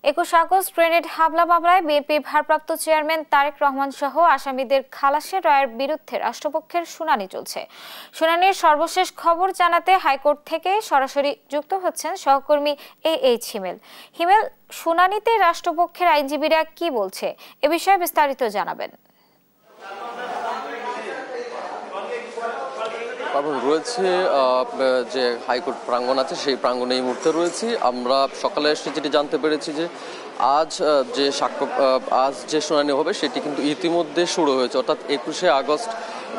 ২১ August grenade হামলা মামলায় BNP ভারপ্রাপ্ত চেয়ারম্যান তারেক রহমান সহ আসামিদের খালাসের রায়ের বিরুদ্ধে রাষ্ট্রপক্ষের শুনানি চলছে। শুনানির সর্বশেষ খবর জানাতে হাইকোর্ট থেকে সরাসরি যুক্ত হচ্ছেন সহকর্মী এইচ হিমেল। হিমেল, শুনানিতে রাষ্ট্রপক্ষের আইনজীবীরা কি বলছে এ বিষয়ে বিস্তারিত জানাবেন। রয়েছে যে হাইকোর্ট প্রাঙ্গণ আছে, সেই প্রাঙ্গণে এই মুহূর্তে রয়েছি। আমরা সকালে এসে যেটি জানতে পেরেছি যে আজ যে শুনানি হবে সেটি কিন্তু ইতিমধ্যে শুরু হয়েছে, অর্থাৎ ২১শে আগস্ট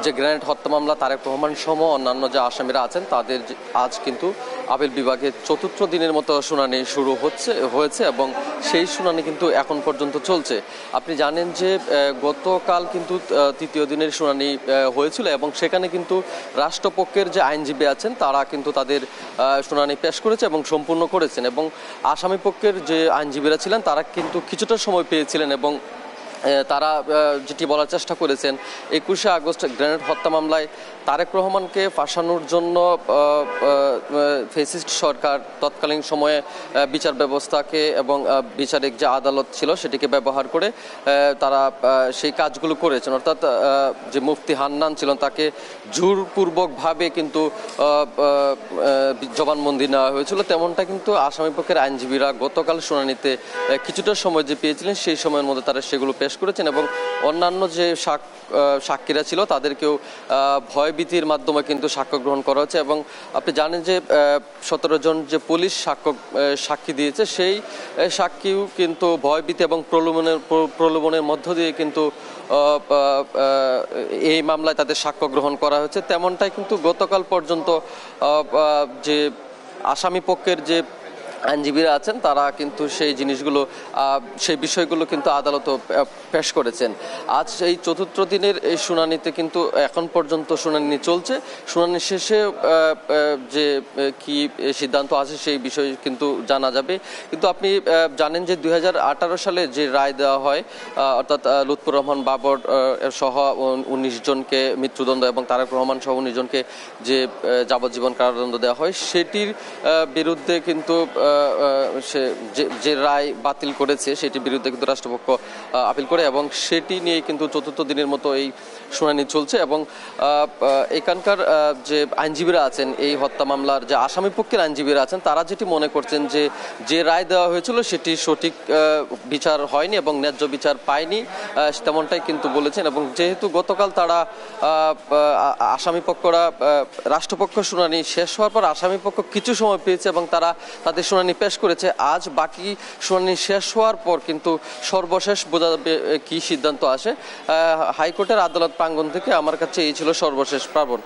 যে গ্রেনেড হত্যা মামলা তারেক রহমান সহ অন্যান্য যে আসামিরা আছেন তাদের আজ কিন্তু আপিল বিভাগে চতুর্থ দিনের মতো শুনানি শুরু হয়েছে এবং সেই শুনানি কিন্তু এখন পর্যন্ত চলছে। আপনি জানেন যে গতকাল কিন্তু তৃতীয় দিনের শুনানি হয়েছিল এবং সেখানে কিন্তু রাষ্ট্রপক্ষের যে আইনজীবী আছেন তারা কিন্তু তাদের শুনানি পেশ করেছে এবং সম্পূর্ণ করেছেন, এবং আসামি পক্ষের যে আইনজীবীরা ছিলেন তারা কিন্তু কিছুটা সময় পেয়েছিলেন এবং তারা যেটি বলার চেষ্টা করেছেন ২১শে আগস্ট গ্রেনেড হত্যা মামলায় তারেক রহমানকে ফাঁসানোর জন্য ফ্যাসিস্ট সরকার তৎকালীন সময়ে বিচার ব্যবস্থাকে এবং বিচারিক যে আদালত ছিল সেটিকে ব্যবহার করে তারা সেই কাজগুলো করেছেন, অর্থাৎ যে মুফতি হান্নান ছিলেন তাকে জোরপূর্বকভাবে কিন্তু জবানবন্দি নেওয়া হয়েছিল। তেমনটা কিন্তু আসামিপক্ষের আইনজীবীরা গতকাল শুনানিতে কিছুটা সময় যে পেয়েছিলেন সেই সময়ের মধ্যে তারা সেগুলো পেশ করেছেন এবং অন্যান্য যে সাক্ষীরা ছিল তাদেরকেও ভয়ভীতির মাধ্যমে কিন্তু সাক্ষ্য গ্রহণ করা হচ্ছে। এবং আপনি জানেন যে ১৭ জন যে পুলিশ সাক্ষী দিয়েছে সেই সাক্ষীও কিন্তু ভয়ভীতি এবং প্রলোভনের মধ্য দিয়ে কিন্তু এই মামলায় তাদের সাক্ষ্য গ্রহণ করা হয়েছে। তেমনটাই কিন্তু গতকাল পর্যন্ত যে আসামি পক্ষের যে আইনজীবীরা আছেন তারা কিন্তু সেই বিষয়গুলো কিন্তু আদালতে পেশ করেছেন। আজ এই চতুর্থ দিনের এই শুনানিতে কিন্তু এখন পর্যন্ত শুনানি চলছে। শুনানি শেষে যে কি সিদ্ধান্ত আছে সেই বিষয় কিন্তু জানা যাবে। কিন্তু আপনি জানেন যে ২০১৮ সালে যে রায় দেওয়া হয়, অর্থাৎ লুৎফর রহমান বাবর সহ ১৯ জনকে মৃত্যুদণ্ড এবং তারেক রহমান সহ ১৯ জনকে যে যাবজ্জীবন কারাদণ্ড দেওয়া হয় সেটির বিরুদ্ধে কিন্তু যে রায় বাতিল করেছে সেটির বিরুদ্ধে কিন্তু রাষ্ট্রপক্ষ আপিল করে এবং সেটি নিয়ে কিন্তু চতুর্থ দিনের মতো এই শুনানি চলছে। এবং এখানকার যে আইনজীবীরা আছেন, এই হত্যা মামলার যে আসামি পক্ষের আইনজীবীরা আছেন তারা যেটি মনে করছেন যে রায় দেওয়া হয়েছিল সেটি সঠিক বিচার হয়নি এবং ন্যায্য বিচার পায়নি, তেমনটাই কিন্তু বলেছেন। এবং যেহেতু গতকাল তারা আসামি পক্ষরা রাষ্ট্রপক্ষ শুনানি শেষ হওয়ার পর আসামি পক্ষ কিছু সময় পেয়েছে এবং তারা তাদের শুনানি পেশ করেছে, আজ বাকি শুনানি শেষ হওয়ার পর কিন্তু সর্বশেষ বোঝা যাবে কি সিদ্ধান্ত আসে। হাইকোর্টের আদালত প্রাঙ্গণ থেকে আমার কাছে এই ছিল সর্বশেষ প্রাবণ।